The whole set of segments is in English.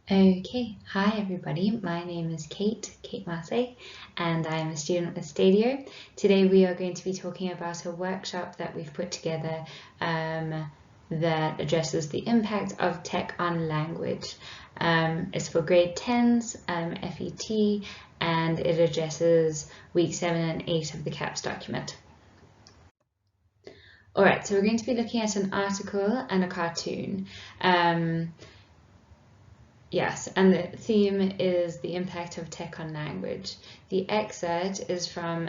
Okay, hi everybody. My name is Kate Massey, and I am a student with Stadio. Today we are going to be talking about a workshop that we've put together that addresses the impact of tech on language. It's for grade 10s, FET, and it addresses week 7 and 8 of the CAPS document. Alright, so we're going to be looking at an article and a cartoon. Yes, and the theme is the impact of tech on language. The excerpt is from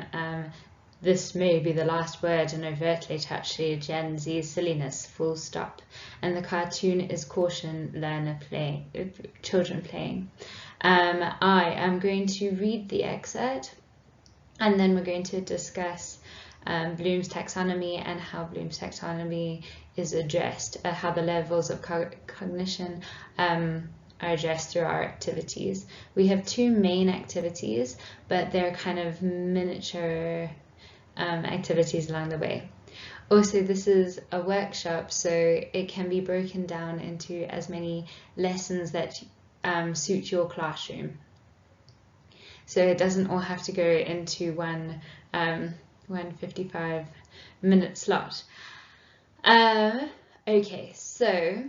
This May Be the Last Word and Overtly Touchy Gen Z Silliness, full stop. And the cartoon is Caution Learner Children Playing. I am going to read the excerpt and then we're going to discuss Bloom's taxonomy and how Bloom's taxonomy is addressed, how the levels of cognition are addressed through our activities. We have two main activities, but they're kind of miniature activities along the way. Also, this is a workshop, so it can be broken down into as many lessons that suit your classroom. So it doesn't all have to go into one 55-minute slot. Okay, so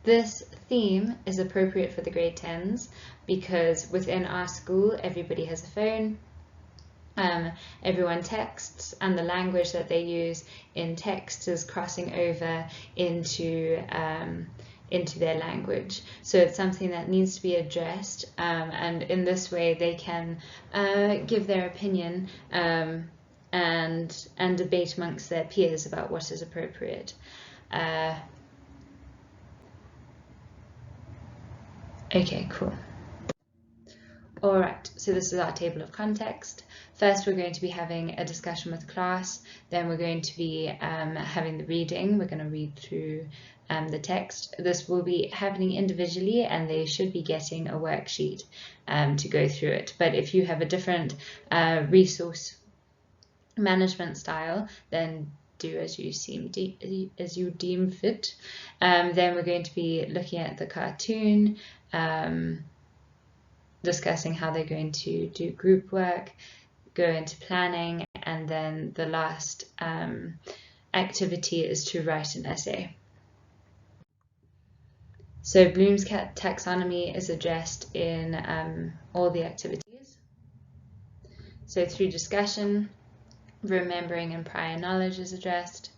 this theme is appropriate for the grade 10s because within our school everybody has a phone, everyone texts, and the language that they use in text is crossing over into their language. So it's something that needs to be addressed, and in this way they can give their opinion and debate amongst their peers about what is appropriate. Okay, cool. All right, so this is our table of context. First, we're going to be having a discussion with class. Then we're going to be having the reading. We're going to read through the text. This will be happening individually, and they should be getting a worksheet to go through it. But if you have a different resource management style, then do as you deem fit. Then we're going to be looking at the cartoon, discussing how they're going to do group work, go into planning, and then the last activity is to write an essay. So Bloom's taxonomy is addressed in all the activities. So through discussion, remembering and prior knowledge is addressed.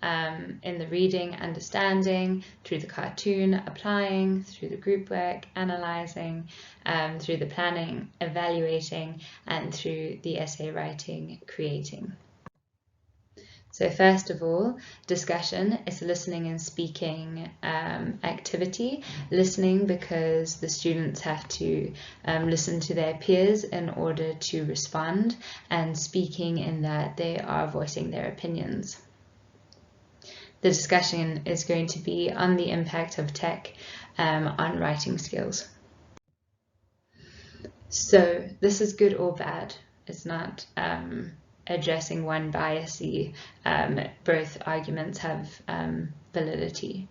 In the reading, understanding, through the cartoon, applying, through the group work, analysing, through the planning, evaluating, and through the essay writing, creating. So first of all, discussion is a listening and speaking activity. Listening because the students have to listen to their peers in order to respond, and speaking in that they are voicing their opinions. The discussion is going to be on the impact of tech on writing skills. So this is good or bad. It's not addressing one bias. Both arguments have validity.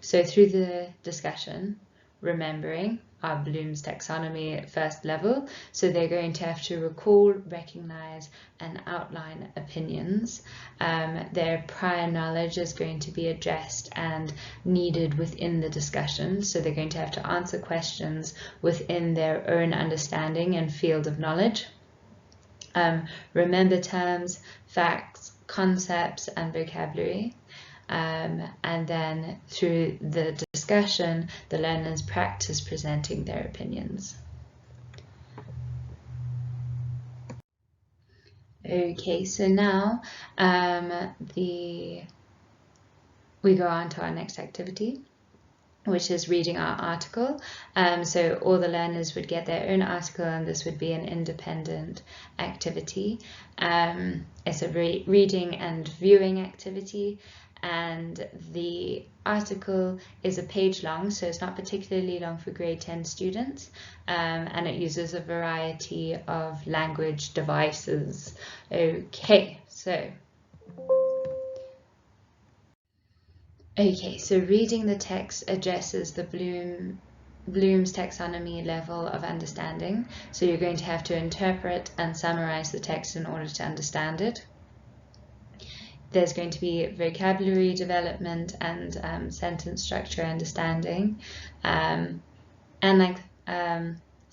So through the discussion, remembering our Bloom's taxonomy at first level, so they're going to have to recall, recognize, and outline opinions. Their prior knowledge is going to be addressed and needed within the discussion, so they're going to have to answer questions within their own understanding and field of knowledge. Remember terms, facts, concepts, and vocabulary. And then through the discussion, the learners practice presenting their opinions. Okay, so now we go on to our next activity, which is reading our article. So all the learners would get their own article, and this would be an independent activity. It's a reading and viewing activity, and the article is a page long, so it's not particularly long for grade 10 students, and it uses a variety of language devices. Okay, so Okay, so reading the text addresses the Bloom's taxonomy level of understanding. So you're going to have to interpret and summarize the text in order to understand it. There's going to be vocabulary development and sentence structure understanding, and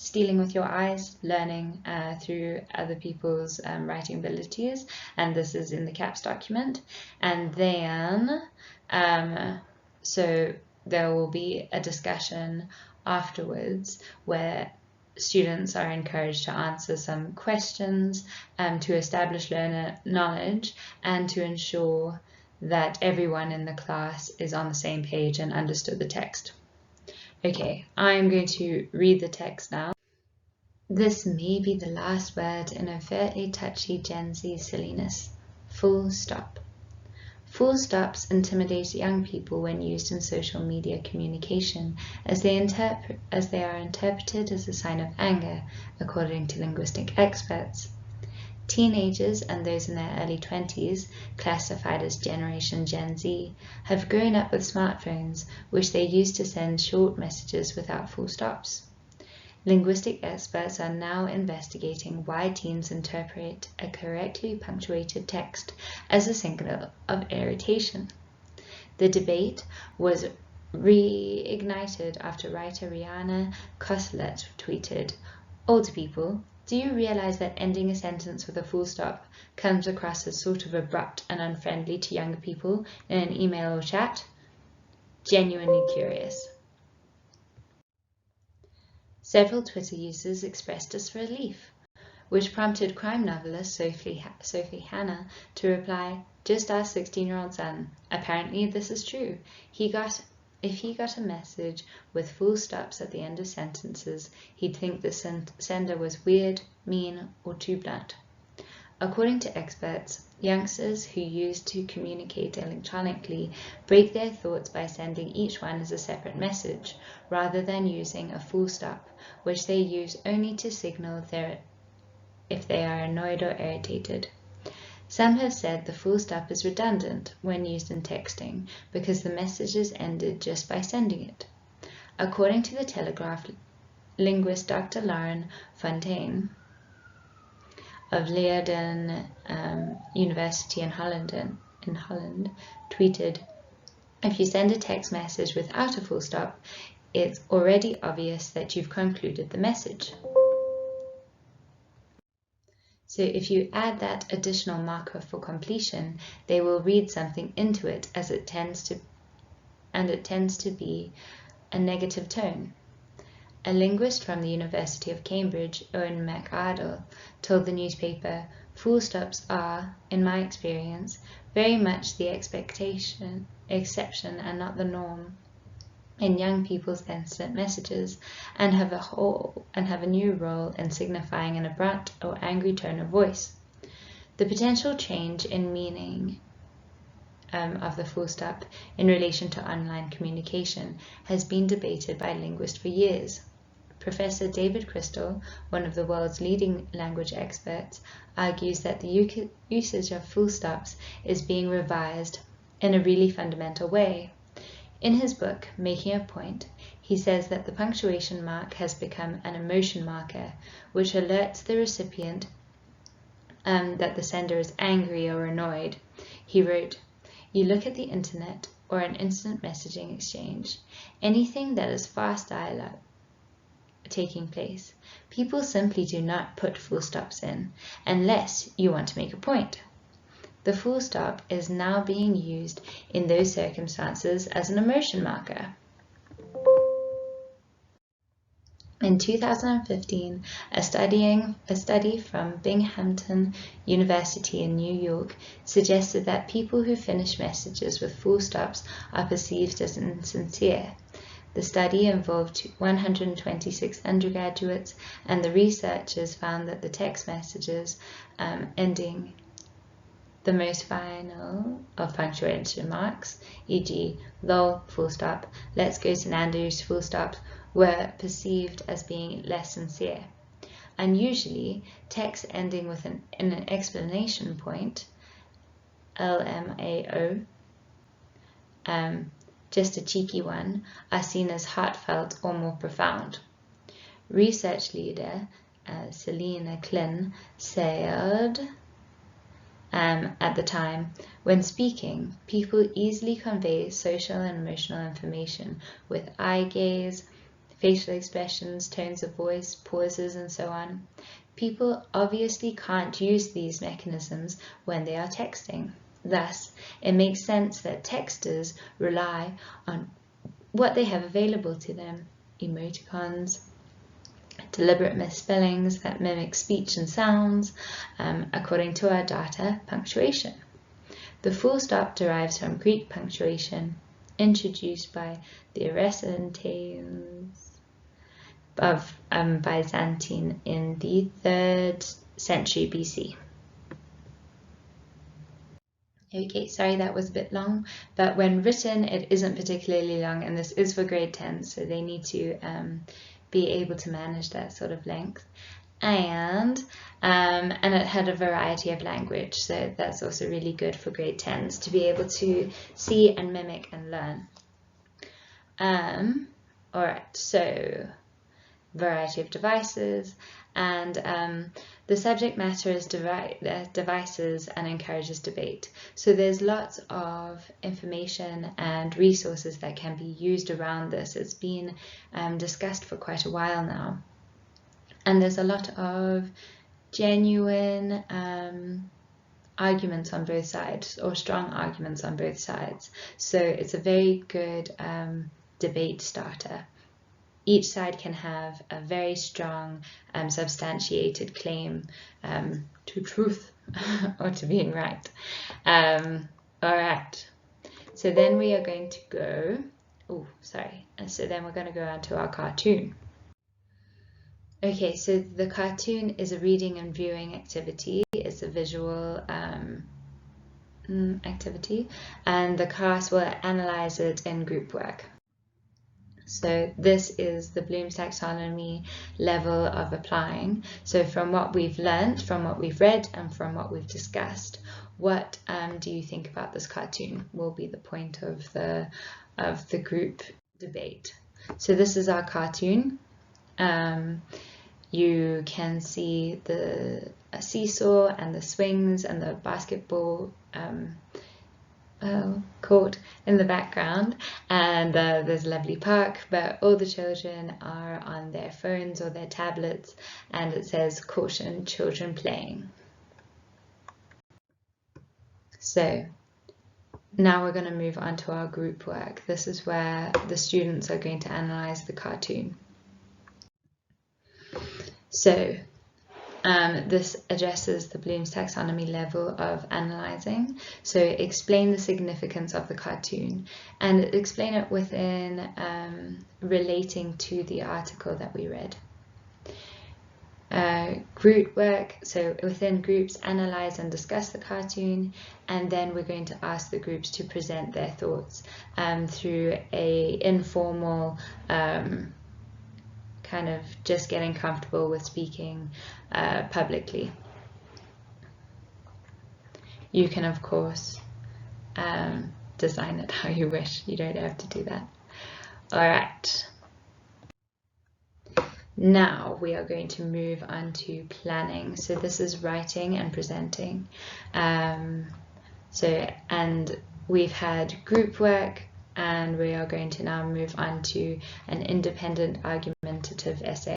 stealing with your eyes, learning through other people's writing abilities, and this is in the CAPS document. And then, so there will be a discussion afterwards where students are encouraged to answer some questions to establish learner knowledge and to ensure that everyone in the class is on the same page and understood the text. Okay, I'm going to read the text now. This may be the last word in overtly touchy Gen Z silliness. Full stop. Full stops intimidate young people when used in social media communication, as they are interpreted as a sign of anger, according to linguistic experts. Teenagers and those in their early 20s, classified as Generation Gen Z, have grown up with smartphones, which they use to send short messages without full stops. Linguistic experts are now investigating why teens interpret a correctly punctuated text as a signal of irritation. The debate was reignited after writer Rihanna Koselleck tweeted, "Older people, do you realize that ending a sentence with a full stop comes across as sort of abrupt and unfriendly to younger people in an email or chat? Genuinely curious." Several Twitter users expressed disbelief, which prompted crime novelist Sophie Hannah to reply, "Just ask 16-year-old son. Apparently this is true. If he got a message with full stops at the end of sentences, he'd think the sender was weird, mean, or too blunt." According to experts, youngsters who use to communicate electronically break their thoughts by sending each one as a separate message, rather than using a full stop, which they use only to signal if they are annoyed or irritated. Some have said the full stop is redundant when used in texting because the message is ended just by sending it. According to the Telegraph, linguist Dr. Lauren Fontaine of Leiden University in Holland tweeted, "If you send a text message without a full stop, it's already obvious that you've concluded the message." So if you add that additional marker for completion, they will read something into it as it tends to be a negative tone. A linguist from the University of Cambridge, Owen McArdle, told the newspaper, "Full stops are, in my experience, very much the exception and not the norm in young people's instant messages, and have a new role in signifying an abrupt or angry tone of voice." The potential change in meaning of the full stop in relation to online communication has been debated by linguists for years. Professor David Crystal, one of the world's leading language experts, argues that the usage of full stops is being revised in a really fundamental way. In his book, Making a Point, he says that the punctuation mark has become an emotion marker, which alerts the recipient that the sender is angry or annoyed. He wrote, "You look at the internet or an instant messaging exchange, anything that is fast dialogue taking place, people simply do not put full stops in unless you want to make a point." The full stop is now being used in those circumstances as an emotion marker. In 2015, a study from Binghamton University in New York suggested that people who finish messages with full stops are perceived as insincere. The study involved 126 undergraduates, and the researchers found that the text messages ending the most final of punctuation marks, e.g. lol, full stop, let's go to Nando's, full stop, were perceived as being less sincere. Unusually, text ending with an exclamation point, LMAO, just a cheeky one, are seen as heartfelt or more profound. Research leader Selina Klin said at the time, when speaking, people easily convey social and emotional information with eye gaze, facial expressions, tones of voice, pauses, and so on. People obviously can't use these mechanisms when they are texting. Thus, it makes sense that texters rely on what they have available to them: emoticons, deliberate misspellings that mimic speech and sounds, according to our data, punctuation. The full stop derives from Greek punctuation, introduced by the Eratosthenes of Byzantine in the 3rd century BC. Okay, sorry that was a bit long, but when written it isn't particularly long, and this is for grade 10, so they need to be able to manage that sort of length. And it had a variety of language, so that's also really good for grade 10s to be able to see and mimic and learn. Alright, so variety of devices, and the subject matter is devices and encourages debate. So there's lots of information and resources that can be used around this. It's been discussed for quite a while now. And there's a lot of genuine arguments on both sides, or strong arguments on both sides. So it's a very good debate starter. Each side can have a very strong substantiated claim to truth or to being right. All right, so then we are going to go, so then we're going to go on to our cartoon. Okay, so the cartoon is a reading and viewing activity. It's a visual activity, and the class will analyze it in group work. So this is the Bloom's taxonomy level of applying. So from what we've learned, from what we've read, and from what we've discussed, what do you think about this cartoon will be the point of the group debate. So this is our cartoon. You can see the seesaw and the swings and the basketball court in the background, and there's a lovely park, but all the children are on their phones or their tablets, and it says "Caution, children playing." So now we're going to move on to our group work. This is where the students are going to analyze the cartoon. So this addresses the Bloom's taxonomy level of analyzing. So explain the significance of the cartoon, and explain it within relating to the article that we read. Group work, so within groups, analyze and discuss the cartoon, and then we're going to ask the groups to present their thoughts through a informal kind of just getting comfortable with speaking publicly. You can of course design it how you wish, you don't have to do that. Alright, now we are going to move on to planning. So this is writing and presenting. And we've had group work, and we are going to now move on to an independent argumentative essay.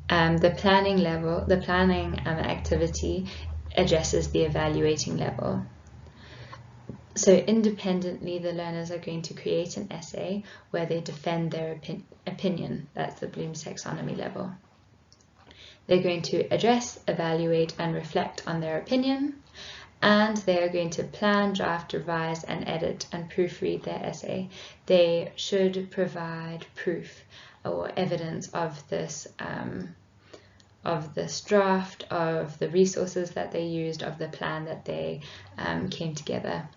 The planning activity addresses the evaluating level. So independently, the learners are going to create an essay where they defend their opinion. That's the Bloom's taxonomy level. They're going to address, evaluate, and reflect on their opinion, and they are going to plan, draft, revise, and edit and proofread their essay. They should provide proof or evidence of this draft, of the resources that they used, of the plan that they came together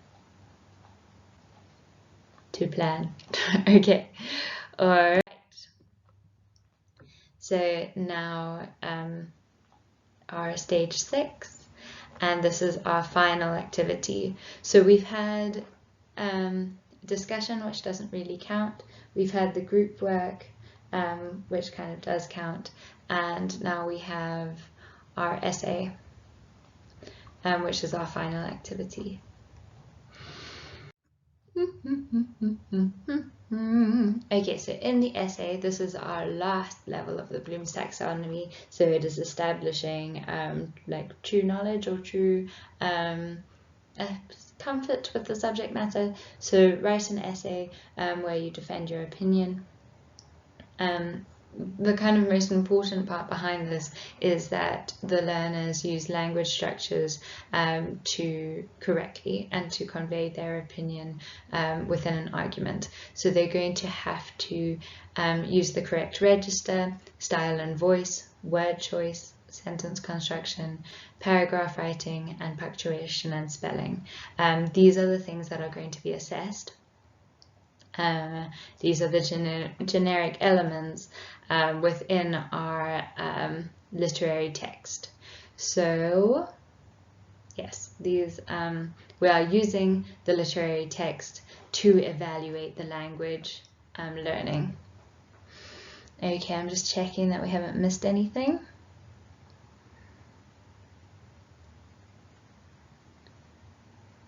to plan. Okay, all right. So now our stage 6, and this is our final activity. So we've had discussion, which doesn't really count. We've had the group work, which kind of does count, and now we have our essay, which is our final activity. Okay, so in the essay, this is our last level of the Bloom's taxonomy. So it is establishing like true knowledge or true comfort with the subject matter. So write an essay where you defend your opinion. The kind of most important part behind this is that the learners use language structures to correctly and to convey their opinion within an argument. So they're going to have to use the correct register, style and voice, word choice, sentence construction, paragraph writing, and punctuation and spelling. These are the things that are going to be assessed. These are the generic elements within our literary text. So yes, these we are using the literary text to evaluate the language learning. Okay, I'm just checking that we haven't missed anything.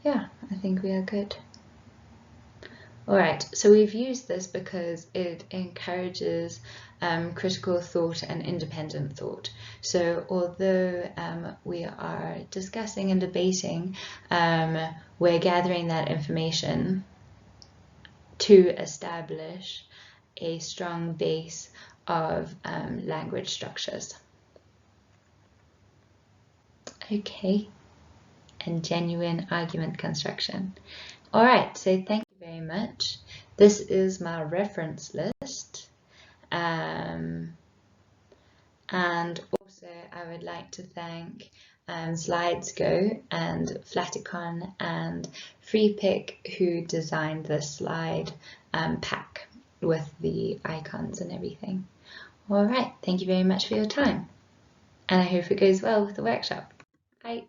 Yeah, I think we are good. Alright, so we've used this because it encourages critical thought and independent thought. So although we are discussing and debating, we're gathering that information to establish a strong base of language structures. Okay, and genuine argument construction. Alright, so thank you very much. This is my reference list. And also I would like to thank SlidesGo and Flaticon and Freepik who designed this slide pack with the icons and everything. Alright, thank you very much for your time. And I hope it goes well with the workshop. Bye.